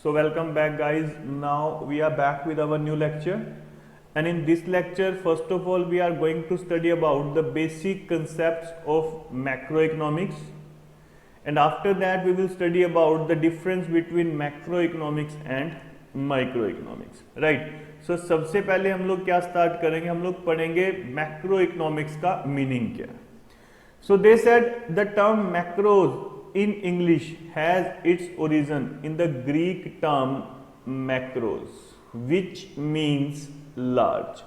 So welcome back guys. Now we are back with our new lecture, and in this lecture first of all we are going to study about the basic concepts of macroeconomics, and after that we will study about the difference between macroeconomics and microeconomics, right? So सबसे पहले हम लोग क्या start करेंगे, हम लोग पढ़ेंगे macroeconomics का मीनिंग क्या है. So they said the term macros in English has its origin in the Greek term macros, which means large.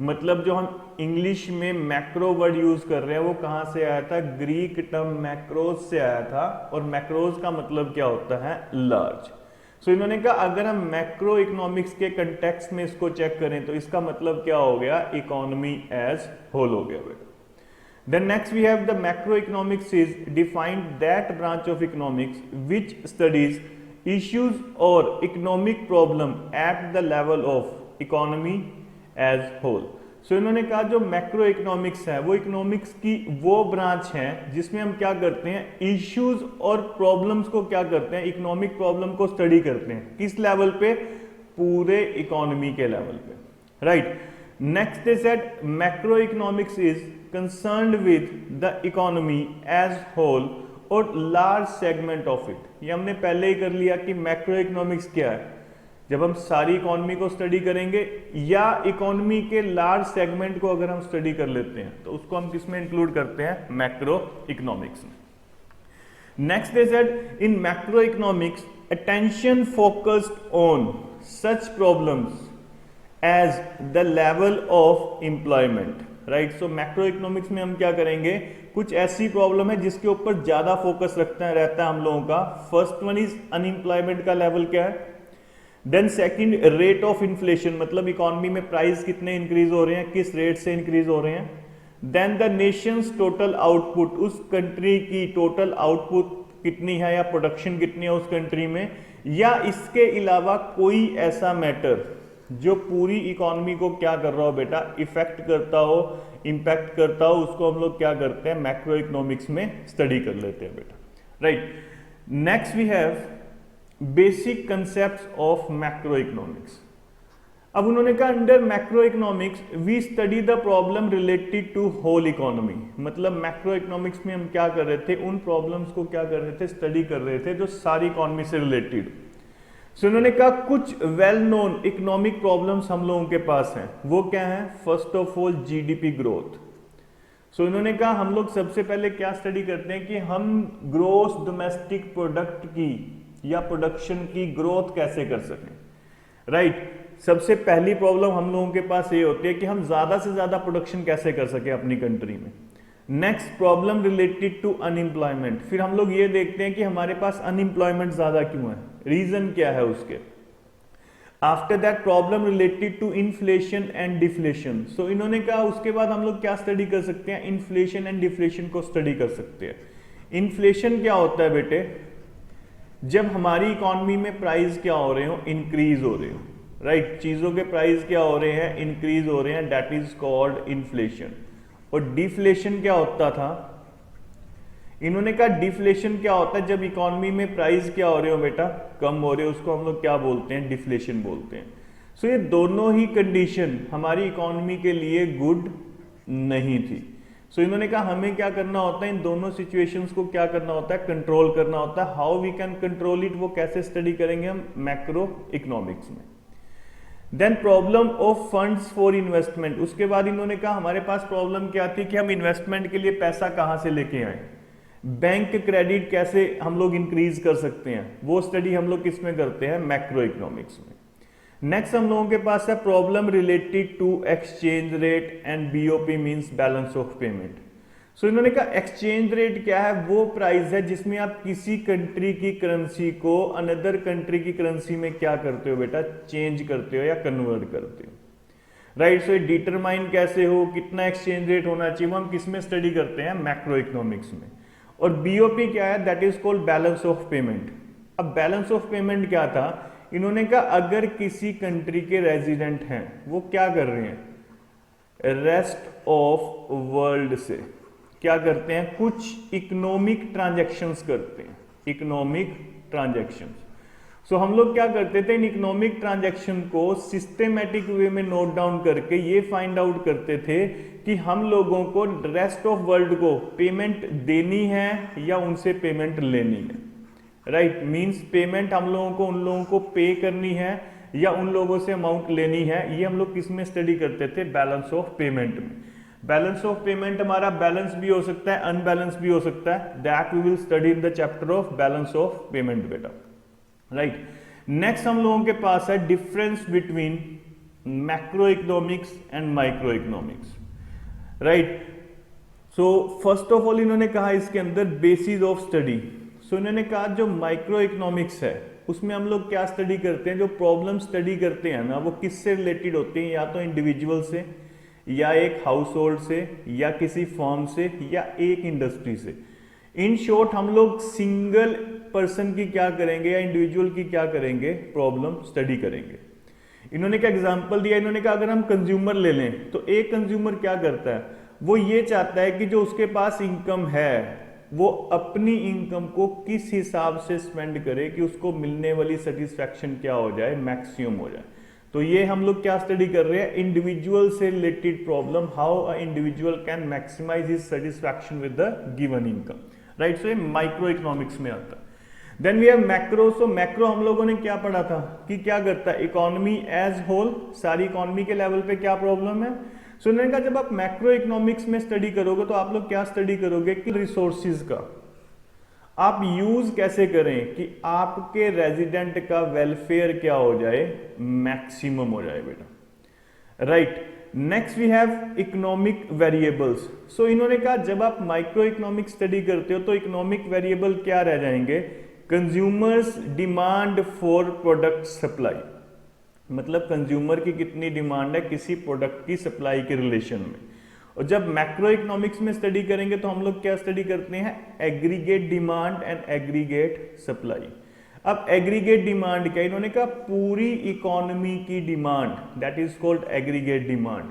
मतलब जो हम इंग्लिश में मैक्रो वर्ड यूज कर रहे हैं वो कहाँ से आया था, ग्रीक टर्म मैक्रोस से आया था, और मैक्रोस का मतलब क्या होता है, लार्ज. सो इन्होंने कहा अगर हम मैक्रो इकोनॉमिक्स के कंटेक्स्ट में इसको चेक करें तो इसका मतलब क्या हो गया, इकोनॉमी एज होल हो गया बेटा. Then next we have the macroeconomics is defined that branch of economics which studies issues or economic problem at the level of economy as whole. So इन्होंने कहा जो मैक्रो इकोनॉमिक्स है वो economics की वो ब्रांच है जिसमें हम क्या करते हैं, इश्यूज और प्रॉब्लम्स को क्या करते हैं, इकोनॉमिक प्रॉब्लम को स्टडी करते हैं. किस लेवल पे, पूरे इकोनॉमी के लेवल पे, right. Next they said macroeconomics is concerned with the economy as whole और large segment of it. ये हमने पहले ही कर लिया कि macroeconomics क्या है. जब हम सारी इकोनॉमी को स्टडी करेंगे या इकोनॉमी के लार्ज सेगमेंट को अगर हम स्टडी कर लेते हैं तो उसको हम किसमें इंक्लूड करते हैं, मैक्रो इकोनॉमिक्स में. Next they said in macro economics attention focused on such problems as the level of employment, right. So macro economics में हम क्या करेंगे, कुछ ऐसी प्रॉब्लम है जिसके ऊपर ज्यादा फोकस रहता है हम लोगों का. फर्स्ट वन इज अनएम्प्लॉयमेंट का लेवल क्या है. Then second rate of inflation, मतलब इकोनॉमी में प्राइस कितने इंक्रीज हो रहे हैं, किस रेट से इंक्रीज हो रहे हैं. Then the nation's total output, उस कंट्री की टोटल आउटपुट कितनी है या प्रोडक्शन कितनी है उस कंट्री में, या इसके अलावा कोई ऐसा मैटर जो पूरी इकोनॉमी को क्या कर रहा हो बेटा, इफेक्ट करता हो, इंपैक्ट करता हो, उसको हम लोग क्या करते हैं, मैक्रो इकोनॉमिक्स में स्टडी कर लेते हैं बेटा, right. Next we have basic concepts of macro economics. अब उन्होंने कहा under macro economics we study the problem related to whole economy. मतलब मैक्रो इकोनॉमिक्स में हम क्या कर रहे थे, उन प्रॉब्लम्स को क्या कर रहे थे, स्टडी कर रहे थे जो सारी इकोनॉमी से रिलेटेड. सो इन्होंने कहा कुछ वेल नोन इकोनॉमिक प्रॉब्लम्स हम लोगों के पास हैं, वो क्या है, first of all GDP growth. So इन्होंने कहा हम लोग सबसे पहले क्या स्टडी करते हैं कि हम ग्रोस डोमेस्टिक प्रोडक्ट की या प्रोडक्शन की ग्रोथ कैसे कर सकें, राइट. सबसे पहली प्रॉब्लम हम लोगों के पास ये होती है कि हम ज्यादा से ज्यादा प्रोडक्शन कैसे कर सके अपनी कंट्री में. Next problem related to unemployment, फिर हम लोग ये देखते हैं कि हमारे पास अनएम्प्लॉयमेंट ज्यादा क्यों है, रीजन क्या है उसके. After that problem related to inflation and deflation. So इन्होंने कहा उसके बाद हम लोग क्या स्टडी कर सकते हैं, इन्फ्लेशन एंड डिफ्लेशन को स्टडी कर सकते हैं. इन्फ्लेशन क्या होता है बेटे, जब हमारी इकोनॉमी में प्राइस क्या हो रहे हो, इंक्रीज हो रहे हो, राइट. चीजों के प्राइस क्या हो रहे हैं, इंक्रीज हो रहे हैं, दैट इज कॉल्ड इन्फ्लेशन. और डिफ्लेशन क्या होता था, इन्होंने कहा डिफ्लेशन क्या होता है, जब इकोनॉमी में प्राइस क्या हो रहे हो बेटा, कम हो रहे हो, उसको हम लोग क्या बोलते हैं, डिफ्लेशन बोलते हैं. सो ये दोनों ही कंडीशन हमारी इकोनॉमी के लिए गुड नहीं थी. सो इन्होंने कहा हमें क्या करना होता है, इन दोनों सिचुएशंस को क्या करना होता है, कंट्रोल करना होता है. How we can control it, वो कैसे स्टडी करेंगे हम मैक्रो इकोनॉमिक्स में. Then problem of funds for investment. उसके बाद इन्होंने कहा हमारे पास प्रॉब्लम क्या थी कि हम इन्वेस्टमेंट के लिए पैसा कहां से लेके आए, बैंक क्रेडिट कैसे हम लोग इंक्रीज कर सकते हैं, वो स्टडी हम लोग किस में करते हैं, मैक्रो इकोनॉमिक्स में. नेक्स्ट हम लोगों के पास है problem related to exchange rate and BOP means balance of payment. So इन्होंने कहा एक्सचेंज रेट क्या है, वो प्राइस है जिसमें आप किसी कंट्री की करेंसी को अनदर कंट्री की करेंसी में क्या करते हो बेटा, चेंज करते हो या कन्वर्ट करते हो, राइट. सो डिटरमाइन कैसे हो, कितना एक्सचेंज रेट होना चाहिए, वो हम किस में स्टडी करते हैं, मैक्रो इकोनॉमिक्स में. और बीओपी क्या है, that is called balance of payment. अब बैलेंस ऑफ पेमेंट क्या था, इन्होंने कहा अगर किसी कंट्री के रेजिडेंट हैं वो क्या कर रहे हैं, रेस्ट ऑफ वर्ल्ड से क्या करते हैं, कुछ इकोनॉमिक ट्रांजैक्शंस करते हैं, इकोनॉमिक ट्रांजैक्शंस. सो हम लोग क्या करते थे, इन इकोनॉमिक ट्रांजैक्शन को सिस्टेमेटिक वे में नोट डाउन करके ये फाइंड आउट करते थे कि हम लोगों को रेस्ट ऑफ वर्ल्ड को पेमेंट देनी है या उनसे पेमेंट लेनी है। राइट, मींस पेमेंट हम लोगों को उन लोगों को पे करनी है या उन लोगों से अमाउंट लेनी है। ये हम लोग किस में स्टडी करते थे, बैलेंस ऑफ पेमेंट में। बैलेंस ऑफ पेमेंट हमारा बैलेंस भी हो सकता है, अनबैलेंस भी हो सकता है। That we will study in the chapter of balance of payment बेटा। राइट, नेक्स्ट हम लोगों के पास है difference between macro economics and micro economics. Right, so first of all इन्होंने कहा इसके अंदर बेसिस ऑफ स्टडी। सो इन्होंने कहा जो माइक्रो इकोनॉमिक्स है उसमें हम लोग क्या स्टडी करते हैं, जो प्रॉब्लम स्टडी करते हैं ना वो किससे रिलेटेड होती हैं, या तो इंडिविजुअल से या एक हाउस होल्ड से या किसी फॉर्म से या एक इंडस्ट्री से। इन शॉर्ट हम लोग सिंगल पर्सन की क्या करेंगे या इंडिविजुअल की क्या करेंगे, प्रॉब्लम स्टडी करेंगे। इन्होंने क्या एग्जांपल दिया, इन्होंने कहा अगर हम कंज्यूमर ले लें तो एक कंज्यूमर क्या करता है, वो ये चाहता है कि जो उसके पास इनकम है वो अपनी इनकम को किस हिसाब से स्पेंड करे कि उसको मिलने वाली सेटिस्फैक्शन क्या हो जाए, मैक्सिमम हो जाए। तो ये हम लोग क्या स्टडी कर रहे हैं, इंडिविजुअल से related problem, how a individual can maximise his satisfaction with the given income. Right, so ये माइक्रो इकोनॉमिक्स में आता है। Then we have macro. So macro हम लोगों ने क्या पढ़ा था कि क्या करता है, इकोनॉमी एज होल, सारी इकोनॉमी के लेवल पे क्या प्रॉब्लम है। सो इन्होंने कहा जब आप मैक्रो इकोनॉमिक्स में स्टडी करोगे तो आप लोग क्या स्टडी करोगे कि रिसोर्सिस का आप यूज कैसे करें कि आपके रेजिडेंट का वेलफेयर क्या हो जाए, मैक्सिमम हो जाए बेटा। Right, next we have economic variables. So इन्होंने कहा जब आप माइक्रो इकोनॉमिक स्टडी करते हो तो इकोनॉमिक वेरिएबल क्या रह जाएंगे, consumers demand for product supply, मतलब कंज्यूमर की कितनी डिमांड है किसी प्रोडक्ट की सप्लाई के रिलेशन में। और जब मैक्रो इकोनॉमिक्स में स्टडी करेंगे तो हम लोग क्या स्टडी करते हैं, aggregate demand and aggregate supply. अब एग्रीगेट डिमांड क्या, इन्होंने कहा पूरी इकोनॉमी की demand, that is called aggregate demand.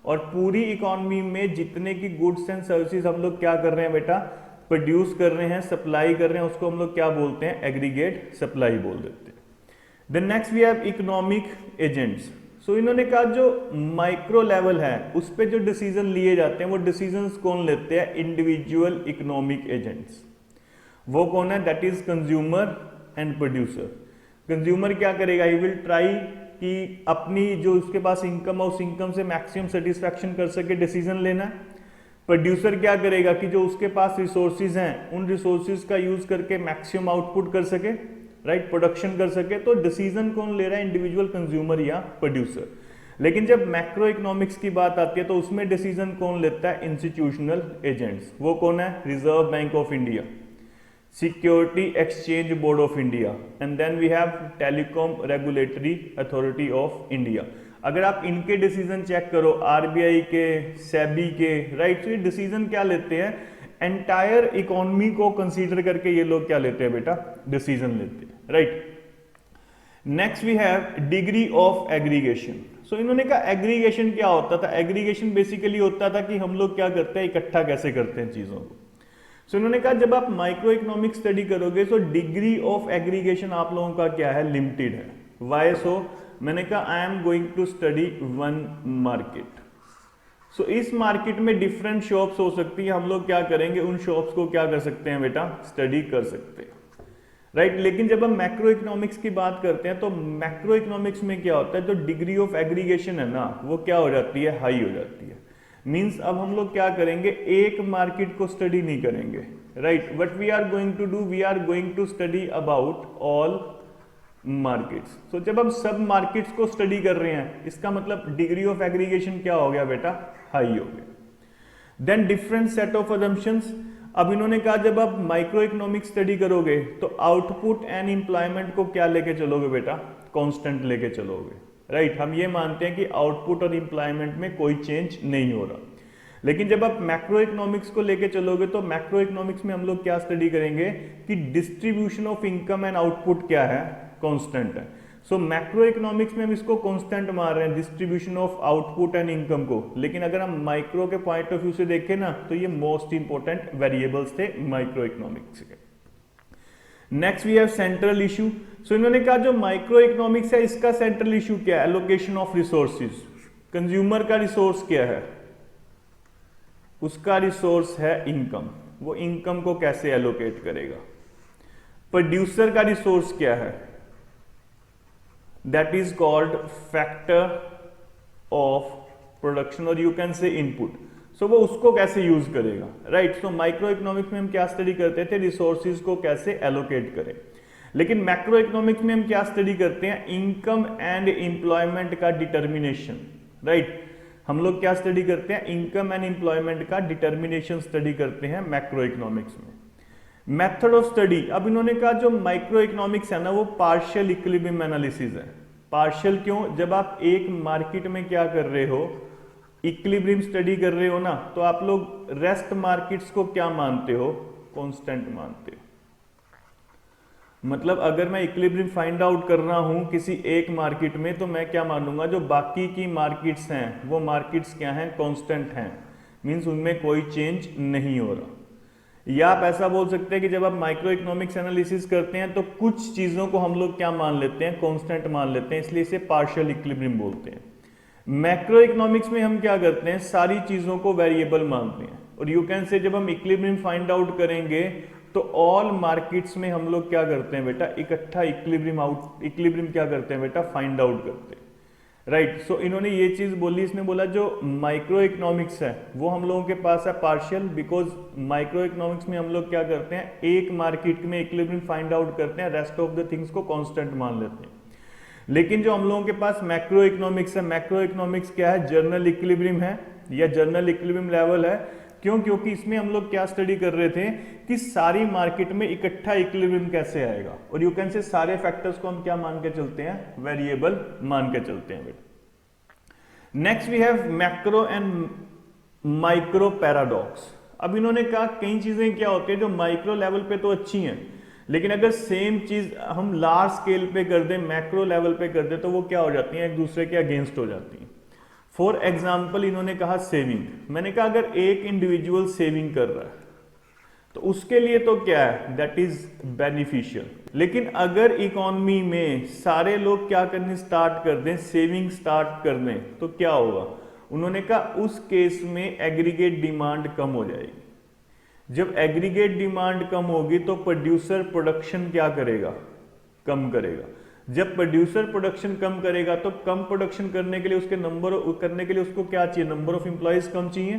और पूरी इकोनॉमी में जितने की गुड्स एंड सर्विसेज हम लोग क्या कर रहे हैं बेटा, प्रोड्यूस कर रहे हैं, सप्लाई कर रहे हैं, उसको हम लोग क्या बोलते हैं, एग्रीगेट सप्लाई बोल देते हैं। Then next we have economic agents. So इन्होंने कहा जो माइक्रो लेवल है उस पर जो डिसीजन लिए जाते हैं वो डिसीजंस कौन लेते हैं, इंडिविजुअल इकोनॉमिक एजेंट्स। वो कौन है, that is consumer and producer. Consumer क्या करेगा, ही विल ट्राई कि अपनी जो उसके पास इनकम है उस इनकम से मैक्सिमम सेटिस्फैक्शन कर सके, डिसीजन लेना है। प्रोड्यूसर क्या करेगा कि जो उसके पास रिसोर्सेज हैं उन रिसोर्सेज का यूज करके मैक्सिमम आउटपुट कर सके, राइट, प्रोडक्शन कर सके। तो डिसीजन कौन ले रहा है, इंडिविजुअल कंज्यूमर या प्रोड्यूसर। लेकिन जब मैक्रो इकोनॉमिक्स की बात आती है तो उसमें डिसीजन कौन लेता है, इंस्टीट्यूशनल एजेंट्स। वो कौन है, reserve bank of India, security exchange board of India, and then we have telecom regulatory authority of India. अगर आप इनके डिसीजन चेक करो, आरबीआई के, सेबी के, राइट, तो ये डिसीजन क्या लेते हैं, एंटायर इकोनॉमी को कंसीडर करके ये लोग क्या लेते हैं बेटा, डिसीजन लेते हैं। Right, next we have degree of aggregation. So इन्होंने कहा एग्रीगेशन क्या होता था, एग्रीगेशन बेसिकली होता था कि हम लोग क्या करते हैं, इकट्ठा कैसे करते हैं चीजों को। सो इन्होंने कहा जब आप माइक्रो इकोनॉमिक स्टडी करोगे तो डिग्री ऑफ एग्रीगेशन आप लोगों का क्या है, लिमिटेड है। वाई सो, मैंने कहा I am going to study one market. So इस मार्केट में डिफरेंट शॉप्स हो सकती है, हम लोग क्या करेंगे, उन शॉप्स को क्या कर सकते हैं बेटा, स्टडी कर सकते हैं। राइट, लेकिन जब हम मैक्रो इकोनॉमिक्स की बात करते हैं तो मैक्रो इकोनॉमिक्स में क्या होता है, जो डिग्री ऑफ एग्रीगेशन है ना वो क्या हो जाती है, हाई हो जाती है। मींस अब हम लोग क्या करेंगे, एक मार्केट को स्टडी नहीं करेंगे। Right, what we are going to do, we are going to study about all markets. तो जब हम सब मार्केट्स को स्टडी कर रहे हैं इसका मतलब डिग्री ऑफ एग्रीगेशन क्या हो गया बेटा, हाई हो गया। Then different set of assumptions. अब इन्होंने कहा जब आप माइक्रो इकोनॉमिक स्टडी करोगे तो आउटपुट एंड एम्प्लॉयमेंट को क्या लेके चलोगे बेटा, कांस्टेंट लेके चलोगे। राइट, हम ये मानते हैं कि आउटपुट और एम्प्लॉयमेंट में कोई चेंज नहीं हो रहा। लेकिन जब आप मैक्रो इकोनॉमिक्स को लेके चलोगे तो मैक्रो इकोनॉमिक्स में हम लोग क्या स्टडी करेंगे कि distribution of income and output क्या है, कांस्टेंट है। सो मैक्रो इकोनॉमिक्स में हम इसको कांस्टेंट मान रहे हैं, distribution of output and income को। लेकिन अगर हम माइक्रो के पॉइंट ऑफ व्यू से देखें ना तो ये मोस्ट इंपॉर्टेंट वेरिएबल्स थे माइक्रो इकोनॉमिक्स के। Next we have central issue. So इन्होंने कहा जो माइक्रो इकोनॉमिक्स है इसका सेंट्रल इशू क्या है, एलोकेशन ऑफ रिसोर्सेज। कंज्यूमर का रिसोर्स क्या है, उसका रिसोर्स है इनकम, वो इनकम को कैसे एलोकेट करेगा। प्रोड्यूसर का रिसोर्स क्या है, that is called factor of production और यू कैन से इनपुट। सो वो उसको कैसे यूज करेगा, राइट। सो माइक्रो इकोनॉमिक्स में हम क्या स्टडी करते थे, रिसोर्सेज को कैसे एलोकेट करें। लेकिन मैक्रो इकोनॉमिक्स में हम क्या स्टडी करते हैं, इनकम एंड एम्प्लॉयमेंट का डिटर्मिनेशन, राइट। हम लोग क्या स्टडी करते हैं, इनकम एंड एम्प्लॉयमेंट का डिटर्मिनेशन स्टडी करते हैं मैक्रो इकोनॉमिक्स में। मेथड ऑफ स्टडी, अब इन्होंने कहा जो माइक्रो इकोनॉमिक्स है ना वो पार्शियल इक्विलिब्रियम एनालिसिस है। पार्शियल क्यों, जब आप एक मार्केट में क्या कर रहे हो, इक्विलिब्रियम स्टडी कर रहे हो ना, तो आप लोग रेस्ट मार्केट्स को क्या मानते हो, कांस्टेंट मानते हो। मतलब अगर मैं इक्विलिब्रियम फाइंड आउट कर रहा हूं किसी एक मार्केट में, तो मैं क्या मानूंगा, जो बाकी की मार्केट्स हैं वो मार्केट्स क्या हैं, कांस्टेंट हैं, मींस उनमें कोई चेंज नहीं हो रहा। या आप ऐसा बोल सकते हैं कि जब आप माइक्रो इकोनॉमिक्स एनालिसिस करते हैं तो कुछ चीजों को हम लोग क्या मान लेते हैं, कांस्टेंट मान लेते हैं, इसलिए इसे पार्शियल इक्विलिब्रियम बोलते हैं। मैक्रो इकोनॉमिक्स में हम क्या करते हैं, सारी चीजों को वेरिएबल मानते हैं। और यू कैन से जब हम इक्विलिब्रियम फाइंड आउट करेंगे तो ऑल मार्केट्स में हम लोग क्या करते हैं बेटा, इकट्ठा इक्विलिब्रियम क्या करते हैं बेटा, फाइंड आउट करते हैं, राइट। सो इन्होंने ये चीज बोली, इसने बोला जो माइक्रो इकोनॉमिक्स है वो हम लोगों के पास है पार्शियल, बिकॉज माइक्रो इकोनॉमिक्स में हम लोग क्या करते हैं, एक मार्केट में इक्विलिब्रियम फाइंड आउट करते हैं, रेस्ट ऑफ द थिंग्स को कांस्टेंट मान लेते हैं। लेकिन जो हम लोगों के पास मैक्रो इकोनॉमिक्स है, मैक्रो इकोनॉमिक्स क्या है, जर्नल इक्विलिब्रियम है या जर्नल इक्विलिब्रियम लेवल है। क्यों, क्योंकि इसमें हम लोग क्या स्टडी कर रहे थे कि सारी मार्केट में इकट्ठा इक्विलिब्रियम कैसे आएगा, और यू कैन से सारे फैक्टर्स को हम क्या मान के चलते हैं, वेरिएबल मान के चलते हैं। Next we have macro and micro paradox. अब इन्होंने कहा कई चीजें क्या होती है जो माइक्रो लेवल पे तो अच्छी हैं, लेकिन अगर सेम चीज हम लार्ज स्केल पे कर दें, मैक्रो लेवल पे कर दें, तो वो क्या हो जाती हैं, एक दूसरे के अगेंस्ट हो जाती हैं। फॉर एग्जाम्पल इन्होंने कहा सेविंग, मैंने कहा अगर एक इंडिविजुअल सेविंग कर रहा है तो उसके लिए तो क्या है, दैट इज बेनिफिशियल। लेकिन अगर इकोनॉमी में सारे लोग क्या करने स्टार्ट कर दें, सेविंग स्टार्ट कर दें, तो क्या होगा, उन्होंने कहा उस केस में एग्रीगेट डिमांड कम हो जाएगी। जब एग्रीगेट डिमांड कम होगी तो प्रोड्यूसर प्रोडक्शन क्या करेगा, कम करेगा। जब प्रोड्यूसर प्रोडक्शन कम करेगा तो कम प्रोडक्शन करने के लिए उसको क्या चाहिए, नंबर ऑफ एम्प्लॉयज कम चाहिए,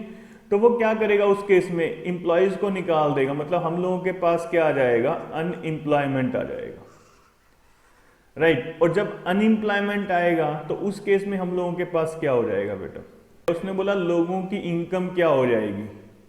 तो वो क्या करेगा उस केस में, एम्प्लॉयज को निकाल देगा। मतलब हम लोगों के पास क्या आ जाएगा, अनएम्प्लॉयमेंट आ जाएगा, राइट। और जब अनएम्प्लॉयमेंट आएगा तो उस केस में हम लोगों के पास क्या हो जाएगा बेटा, उसने बोला लोगों की इनकम क्या हो जाएगी,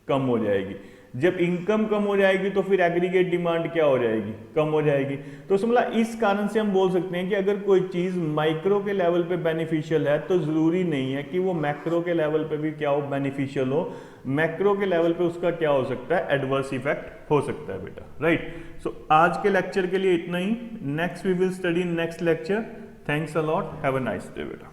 कम हो जाएगी। जब इनकम कम हो जाएगी तो फिर एग्रीगेट डिमांड क्या हो जाएगी, कम हो जाएगी। तो समझला इस कारण से हम बोल सकते हैं कि अगर कोई चीज माइक्रो के लेवल पे बेनिफिशियल है तो जरूरी नहीं है कि वो मैक्रो के लेवल पे भी क्या हो, बेनिफिशियल हो। मैक्रो के लेवल पे उसका क्या हो सकता है, एडवर्स इफेक्ट हो सकता है बेटा, राइट। सो आज के लेक्चर के लिए इतना ही। Next we will study next lecture. Thanks a lot, have a nice day बेटा।